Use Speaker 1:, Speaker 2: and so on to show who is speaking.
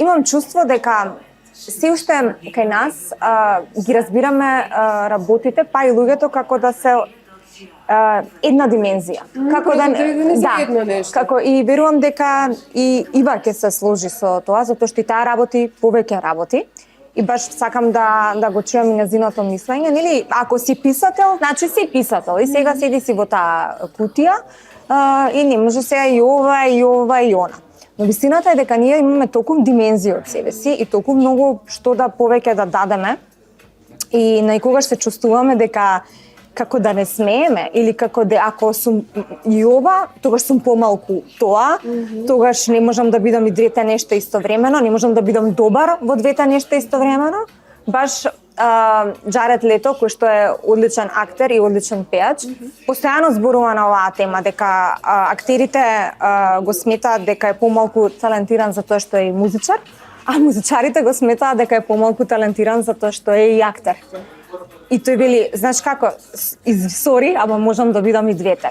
Speaker 1: имам чувство дека се уште кај нас ги разбираме работите, па и луѓето како да се една димензија.
Speaker 2: Како да не за едно нешто.
Speaker 1: Како и верувам дека и Ива ќе се сложи со тоа, затоа што и таа работи повеќе работи. И баш сакам да го чујам и нејзиното мислење, нели? Ако си писател, значи си писател и сега седи си во таа кутија и не може сега и ова и ова и она. Но вистината е дека ние имаме толку димензии од себе си и толку многу што да повеќе да дадеме и најкогаш се чувствуваме дека како да не смееме или како да ако сум и ова, тогаш сум помалку тоа, тогаш не можам да бидам и двете нешто истовремено, не можам да бидам добар во двете нешто истовремено. Баш Џаред Лето, кој што е одличен актер и одличен пеач, постојано зборува на оваа тема, дека актерите го сметаат дека е помалку талентиран затоа што е и музичар, а музичарите го сметаат дека е помалку талентиран затоа што е и актер. И тој вели, знаеш како, сори, ама можам да бидам и двете.